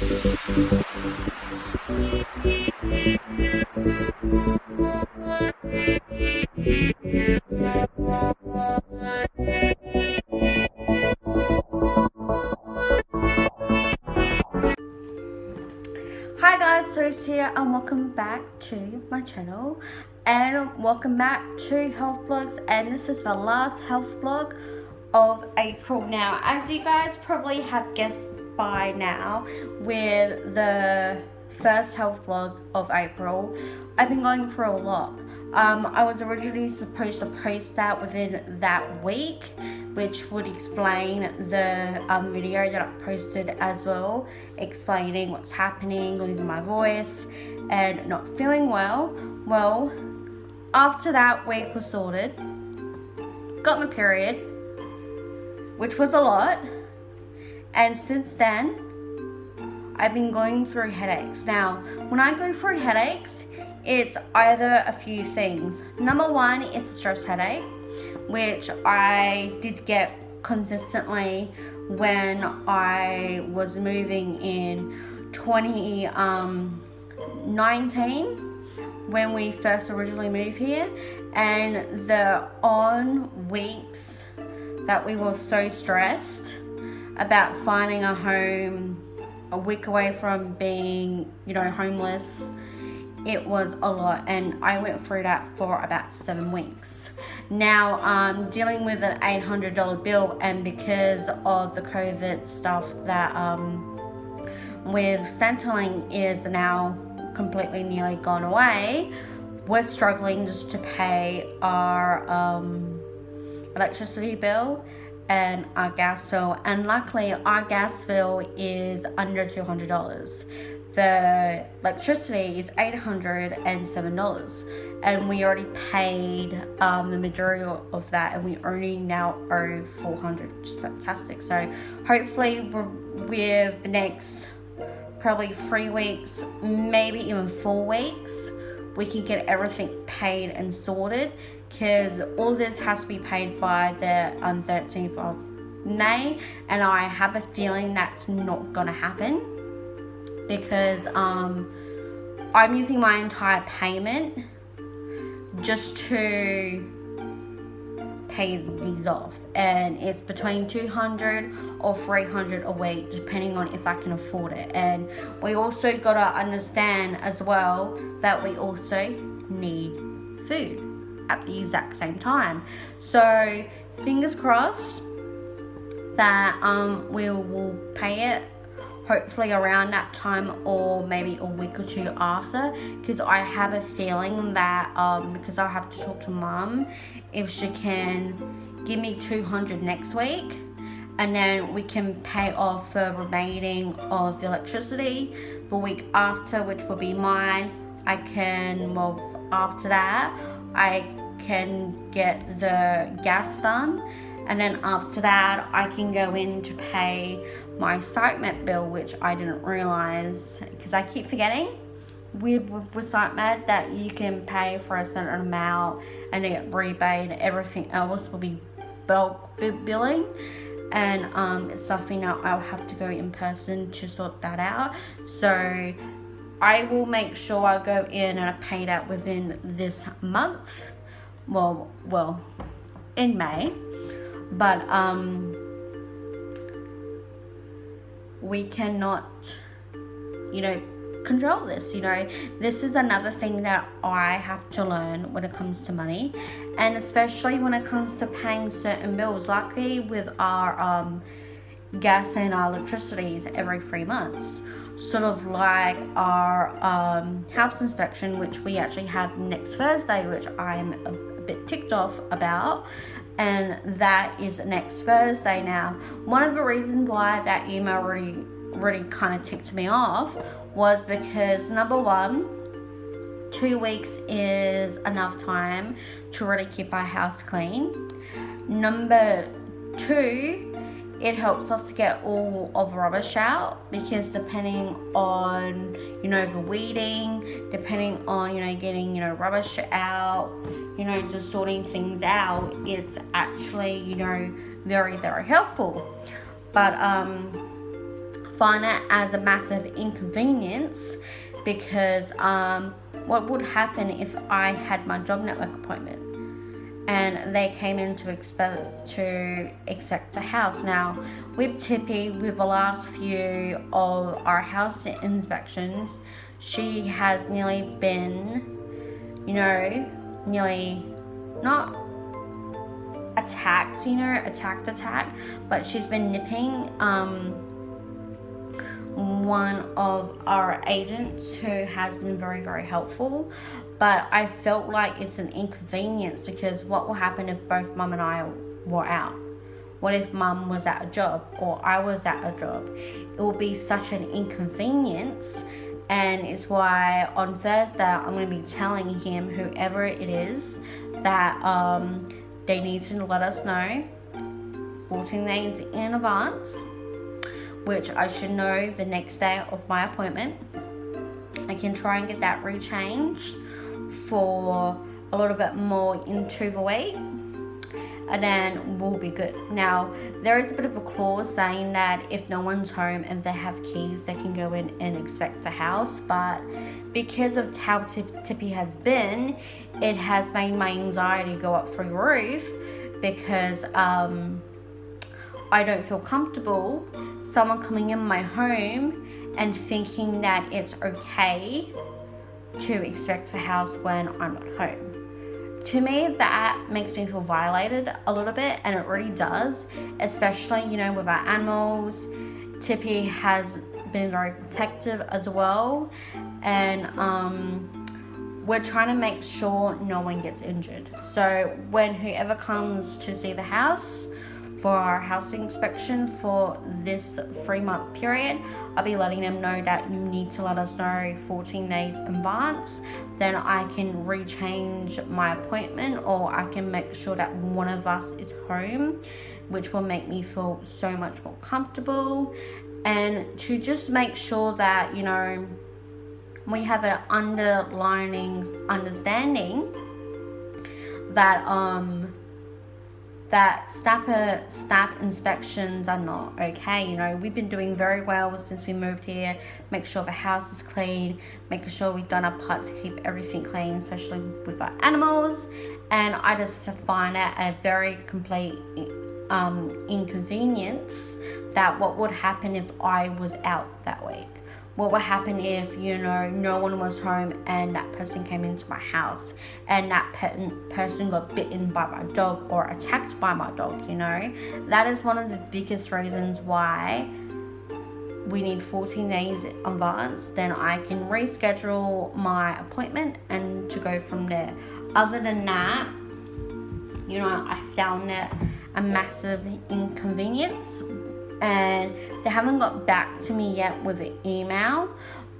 Hi guys, Rose here and welcome back to my channel and welcome back to Health Blogs, and this is the last health vlog of April. Now, as you guys probably have guessed by now, with the first health vlog of April, I've been going through a lot. I was originally supposed to post that within that week, which would explain the video that I posted as well, explaining what's happening, losing my voice and not feeling well. Well, after that week was sorted, got my period, which was a lot, and since then I've been going through headaches. Now, when I go through headaches, it's either a few things. Number one is a stress headache, which I did get consistently when I was moving in 2019, when we first originally moved here, and the on weeks that we were so stressed about finding a home a week away from being, homeless. It was a lot, and I went through that for about 7 weeks. Now, dealing with an $800 bill, and because of the COVID stuff that with Centrelink is now completely nearly gone away, we're struggling just to pay our electricity bill and our gas bill, and luckily our gas bill is under $200. The electricity is $807, and we already paid the majority of that, and we only now owe $400, which is fantastic. So hopefully with the next probably 3 weeks, maybe even 4 weeks, we can get everything paid and sorted, because all this has to be paid by the 13th of May, and I have a feeling that's not gonna happen, because I'm using my entire payment just to pay these off, and it's between $200 or $300 a week, depending on if I can afford it. And we also gotta understand as well that we also need food at the exact same time. So fingers crossed that we will pay it hopefully around that time, or maybe a week or two after, because I have a feeling that because I'll have to talk to Mum if she can give me $200 next week, and then we can pay off the remaining of the electricity the week after, which will be mine. After that I can get the gas done, and then after that I can go in to pay my SiteMed bill, which I didn't realize, because I keep forgetting with SiteMed that you can pay for a certain amount and get rebate, and everything else will be bulk billing, and it's something that I'll have to go in person to sort that out. So I will make sure I go in and I pay that within this month, well in May, but we cannot control this. This is another thing that I have to learn when it comes to money, and especially when it comes to paying certain bills. Luckily with our gas and our electricity every 3 months, sort of like our house inspection, which we actually have next Thursday, which I'm a bit ticked off about, and that is next Thursday. Now, one of the reasons why that email really kind of ticked me off was because, number one, 2 weeks is enough time to really keep our house clean. Number two, it helps us to get all of the rubbish out, because depending on the weeding, depending on getting rubbish out, just sorting things out, it's actually very, very helpful. But find it as a massive inconvenience because what would happen if I had my job network appointment and they came in to inspect the house? Now, with Tippy, with the last few of our house inspections, she has nearly been, nearly not attacked, but she's been nipping one of our agents who has been very, very helpful. But I felt like it's an inconvenience because what will happen if both Mum and I were out? What if Mum was at a job or I was at a job? It will be such an inconvenience, and it's why on Thursday I'm going to be telling him, whoever it is, that they need to let us know 14 days in advance, which I should know the next day of my appointment. I can try and get that rechanged for a little bit more into the week, and then we'll be good. Now, there is a bit of a clause saying that if no one's home and they have keys, they can go in and inspect the house, but because of how Tippy has been, it has made my anxiety go up through the roof because I don't feel comfortable someone coming in my home and thinking that it's okay to inspect the house when I'm not home. To me, that makes me feel violated a little bit, and it really does, especially, with our animals. Tippy has been very protective as well, and we're trying to make sure no one gets injured. So when whoever comes to see the house for our house inspection for this 3-month period, I'll be letting them know that you need to let us know 14 days in advance. Then I can rechange my appointment, or I can make sure that one of us is home, which will make me feel so much more comfortable. And to just make sure that, we have an underlining understanding that that staff inspections are not okay. We've been doing very well since we moved here. Make sure the house is clean, making sure we've done our part to keep everything clean, especially with our animals. And I just find it a very complete inconvenience that what would happen if I was out that week. What would happen if, no one was home and that person came into my house and that person got bitten by my dog or attacked by my dog, That is one of the biggest reasons why we need 14 days in advance. Then I can reschedule my appointment and to go from there. Other than that, I found it a massive inconvenience. And they haven't got back to me yet with an email,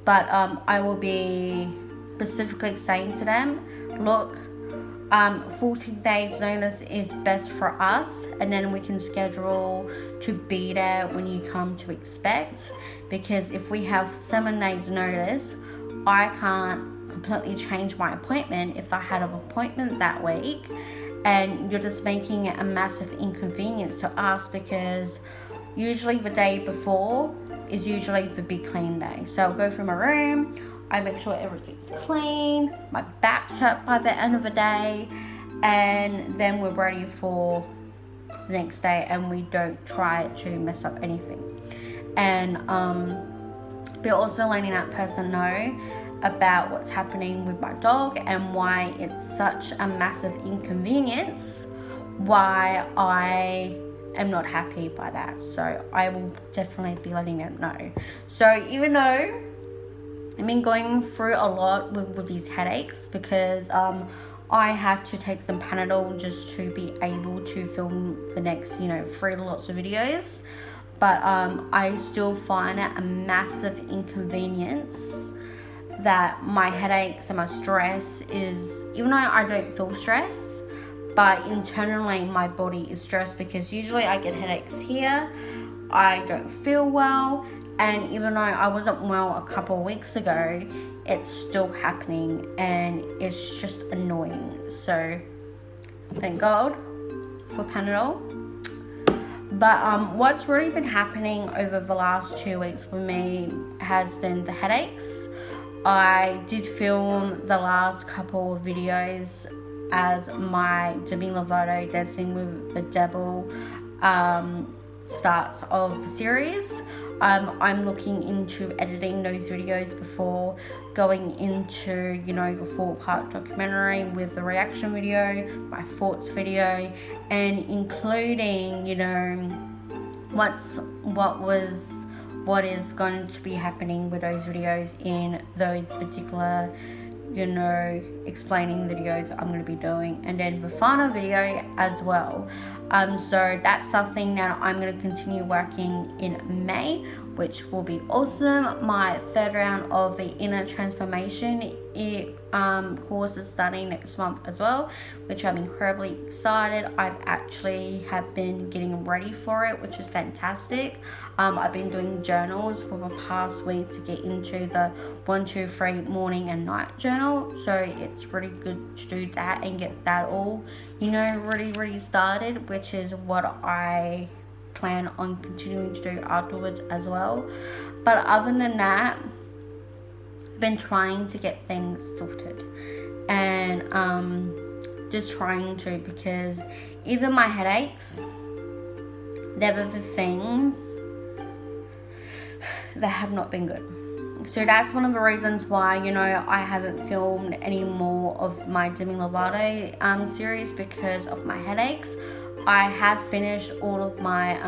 but I will be specifically saying to them, look, 14 days notice is best for us, and then we can schedule to be there when you come to inspect, because if we have 7 days notice, I can't completely change my appointment if I had an appointment that week, and you're just making it a massive inconvenience to us, because usually the day before is usually the big clean day. So I'll go through my room, I make sure everything's clean, my back's hurt by the end of the day, and then we're ready for the next day and we don't try to mess up anything. And we're also letting that person know about what's happening with my dog and why it's such a massive inconvenience, why I am not happy by that. So I will definitely be letting them know. So even though I've been going through a lot with these headaches, because I had to take some Panadol just to be able to film the next 3 lots of videos, but I still find it a massive inconvenience that my headaches and my stress is, even though I don't feel stress, but internally my body is stressed, because usually I get headaches here, I don't feel well, and even though I wasn't well a couple of weeks ago, it's still happening and it's just annoying. So thank God for Panadol. But what's really been happening over the last 2 weeks for me has been the headaches. I did film the last couple of videos as my Demi Lovato Dancing with the Devil starts of the series. I'm looking into editing those videos before going into, you know, the 4-part documentary with the reaction video, my thoughts video, and including, you know, what is going to be happening with those videos in those particular, you know, explaining videos I'm going to be doing, and then the final video as well. So that's something that I'm going to continue working in May, which will be awesome. My third round of the Inner Transformation course is starting next month as well, which I'm incredibly excited. I've actually have been getting ready for it, which is fantastic. I've been doing journals for the past week to get into the 1, 2, 3 morning and night journal, so it's really good to do that and get that all, you know, really started, which is what I plan on continuing to do afterwards as well. But other than that, I've been trying to get things sorted and just trying to, because even my headaches, they're the things that have not been good. So that's one of the reasons why, you know, I haven't filmed any more of my Demi Lovato series, because of my headaches. I have finished all of my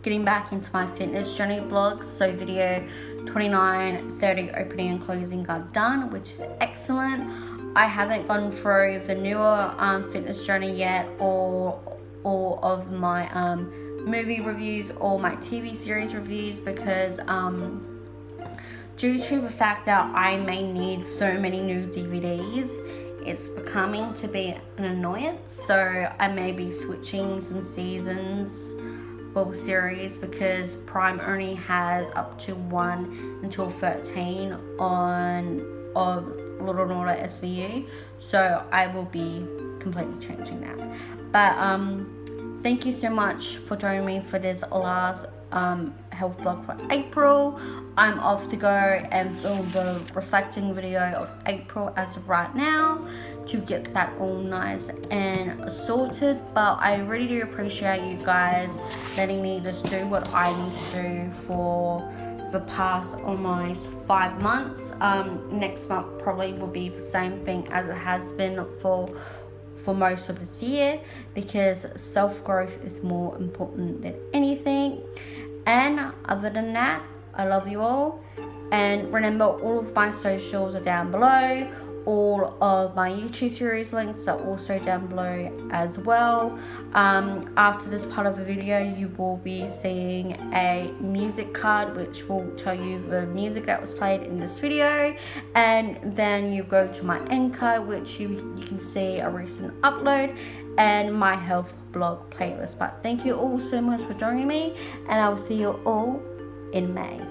getting back into my fitness journey vlogs. So video 29, 30 opening and closing are done, which is excellent. I haven't gone through the newer fitness journey yet, or all of my movie reviews or my TV series reviews, because due to the fact that I may need so many new DVDs, it's becoming to be an annoyance. So I may be switching some seasons or series, because Prime only has up to 1 until 13 of Little Order SVU, so I will be completely changing that. But thank you so much for joining me for this last health vlog for April. I'm off to go and film the reflecting video of April as of right now to get that all nice and sorted. But I really do appreciate you guys letting me just do what I need to do for the past almost 5 months. Next month probably will be the same thing as it has been for most of this year, because self-growth is more important than anything. And other than that, I love you all, and remember, all of my socials are down below. All of my YouTube series links are also down below as well. After this part of the video, you will be seeing a music card which will tell you the music that was played in this video, and then you go to my Anchor, which you can see a recent upload, and my health blog playlist. But thank you all so much for joining me, and I will see you all in May.